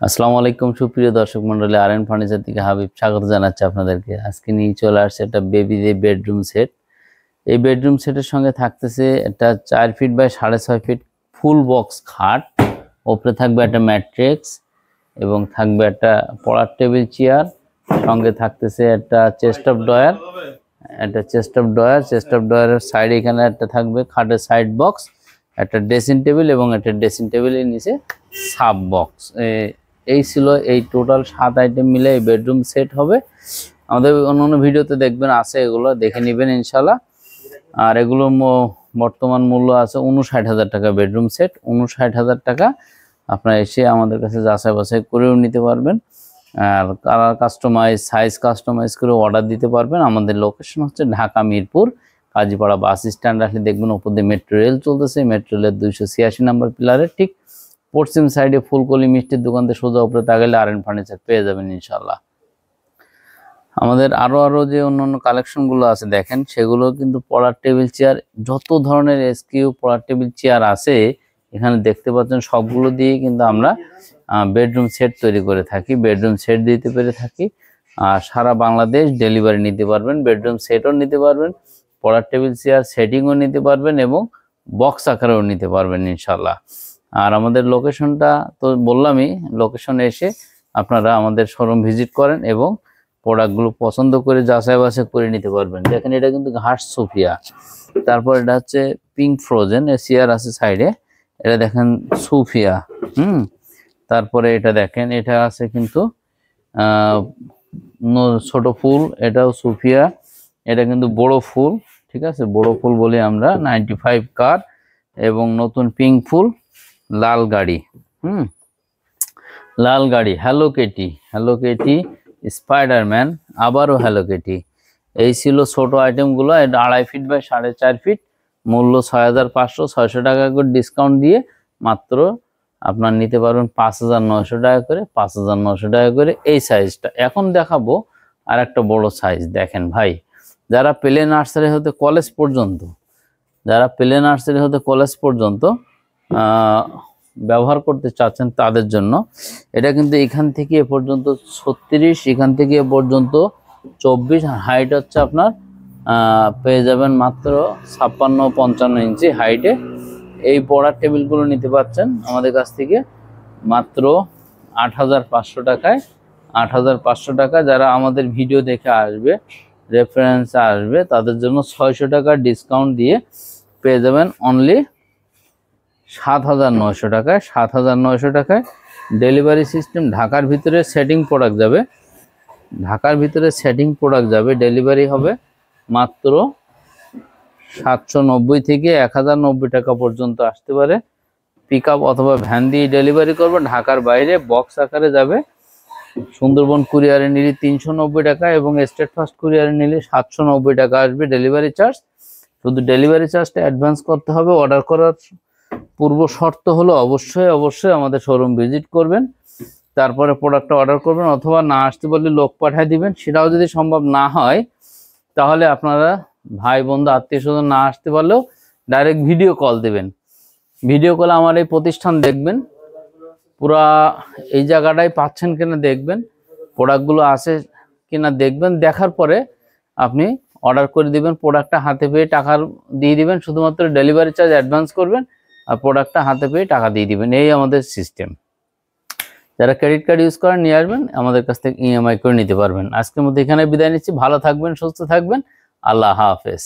আসসালামু আলাইকুম সুপ্রিয় দর্শক মন্ডলী, আরএন ফার্নিচার থেকে হাবিব স্বাগত জানাচ্ছি আপনাদেরকে। আজকে নিয়ে চলে আসছে একটা বেবিদের বেডরুম সেট। এই বেডরুম সেটের সঙ্গে থাকতেছে একটা 4 feet by 6.5 feet full box খাট, ওপরে থাকবে একটা ম্যাট্রিক্স এবং থাকবে একটা পড়ার টেবিল চেয়ার, সঙ্গে থাকতেছে একটা chest of drawer, chest of ড্রয়ারের সাইডে এখানে একটা থাকবে খাটের সাইড বক্স, একটা ড্রেসিং টেবিল এবং একটা ড্রেসিং টেবিলের নিচে সাব বক্স। এই ছিল এই টোটাল 7 আইটেম মিলে এই বেডরুম সেট হবে। আমাদের অন্যান্য ভিডিওতে দেখবেন আছে, এগুলো দেখে নেবেন ইনশাল্লাহ। আর এগুলো বর্তমান মূল্য আছে 59,000 টাকা বেডরুম সেট। 59,000 টাকা আপনারা এসে আমাদের কাছে যাচাই বাছাই করেও নিতে পারবেন, আর কালার কাস্টমাইজ, সাইজ কাস্টমাইজ করে অর্ডার দিতে পারবেন। আমাদের লোকেশন হচ্ছে ঢাকা মিরপুর কাজীপাড়া বাস স্ট্যান্ড। আসলে দেখবেন ওপর দিয়ে মেট্রো রেল চলতেছে, মেট্রো রেলের 286 নম্বর পিলারের ঠিক পশ্চিম সাইডে ফুলকলি মিষ্টির দোকান থেকে সোজা উপরে তাকাইলে আরএন ফার্নিচার পেয়ে যাবেন ইনশাল্লাহ। আমাদের আরো যে অন্যান্য কালেকশনগুলো আছে দেখেন, সেগুলো কিন্তু পড়ার টেবিল চেয়ার, যত ধরনের এসকিউ পড়ার টেবিল চেয়ার আছে এখানে দেখতে পাচ্ছেন, সবগুলো দিয়ে কিন্তু আমরা বেডরুম সেট তৈরি করে থাকি, বেডরুম সেট দিতে পেরে থাকি। আর সারা বাংলাদেশ ডেলিভারি নিতে পারবেন, বেডরুম সেটও নিতে পারবেন, পড়ার টেবিল চেয়ার সেটিংও নিতে পারবেন এবং বক্স আকারেও নিতে পারবেন ইনশাল্লাহ। আর আমাদের লোকেশনটা তো বললামই, লোকেশনে এসে আপনারা আমাদের শোরুম ভিজিট করেন এবং প্রোডাক্টগুলো পছন্দ করে যাচাই বাছাই করে নিতে পারবেন। দেখেন এটা কিন্তু ঘাস সোফিয়া, তারপর এটা হচ্ছে পিঙ্ক ফ্রোজেন চেয়ার আছে সাইডে, এটা দেখেন সোফিয়া। তারপরে এটা দেখেন, এটা আছে কিন্তু ছোট ফুল, এটাও সোফিয়া, এটা কিন্তু বড় ফুল, ঠিক আছে, বড় ফুল বলি আমরা 95 কার এবং নতুন পিঙ্ক ফুল, লাল গাড়ি, লাল গাড়ি, হ্যালো কেটি, স্পাইডারম্যান, আবারও হ্যালো কেটি। এই ছিল ছোট আইটেমগুলো। এটা 2.5 ফিট বাই 4.5 ফিট, মূল্য 6,500, 600 টাকা করে ডিসকাউন্ট দিয়ে মাত্র আপনার নিতে পারবেন 5,900 টাকা করে, 5,900 টাকা করে এই সাইজটা। এখন দেখাবো আর একটা বড় সাইজ। দেখেন ভাই, যারা প্লে নার্সারি হতে কলেজ পর্যন্ত ব্যবহার করতে চাচ্ছেন তাদের জন্য এটা কিন্তু এখান থেকে এ পর্যন্ত 36, এখান থেকে এ পর্যন্ত 24, হাইট হচ্ছে আপনার পেয়ে যাবেন মাত্র 56-55 ইঞ্চি হাইটে। এই পড়ার টেবিলগুলো নিতে পারছেন আমাদের কাছ থেকে মাত্র 8,500 টাকায়। 8,500 টাকা। যারা আমাদের ভিডিও দেখে আসবে, রেফারেন্স আসবে, তাদের জন্য 600 টাকা ডিসকাউন্ট দিয়ে পেয়ে যাবেন অনলি 7,900 টাকায়। 7,900 টাকায় ডেলিভারি সিস্টেম। ঢাকার ভিতরে সেটিং প্রোডাক্ট যাবে, ডেলিভারি হবে মাত্র 790 থেকে 1,090 টাকা পর্যন্ত আসতে পারে। পিক আপ অথবা ভ্যান দিয়ে ডেলিভারি করবে, ঢাকার বাইরে বক্স আকারে যাবে। সুন্দরবন কুরিয়ারে নিলে 390 টাকা এবং স্টেট ফার্স্ট কুরিয়ারে নিলে 790 টাকা আসবে ডেলিভারি চার্জ। শুধু ডেলিভারি চার্জটা অ্যাডভান্স করতে হবে। অর্ডার করার পূর্ব শর্ত হলো অবশ্যই আমাদের শোরুম ভিজিট করবেন, তারপরে প্রোডাক্টটা অর্ডার করবেন, অথবা না আসতে বললে লোক পাঠিয়ে দিবেন। সেটাও যদি সম্ভব না হয় তাহলে আপনারা ভাই বন্ধু আত্মীয় স্বজন না আসতে পারলেও ডাইরেক্ট ভিডিও কল দেবেন। ভিডিও কলে আমার এই প্রতিষ্ঠান দেখবেন, পুরা এই জায়গাটাই পাচ্ছেন কিনা দেখবেন, প্রোডাক্টগুলো আছে কিনা দেখবেন। দেখার পরে আপনি অর্ডার করে দিবেন, প্রোডাক্টটা হাতে পেয়ে টাকা দিয়ে দিবেন। শুধুমাত্র ডেলিভারি চার্জ অ্যাডভান্স করবেন আর প্রোডাক্টটা হাতে পেয়ে টাকা দিয়ে দিবেন। এই আমাদের সিস্টেম। যারা ক্রেডিট কার্ড ইউজ করেন নিয়ে আসবেন, আমাদের কাছ থেকে ইএমআই করে নিতে পারবেন। আজকের মধ্যে এখানে বিদায় নিচ্ছি। ভালো থাকবেন, সুস্থ থাকবেন। আল্লাহ হাফেজ।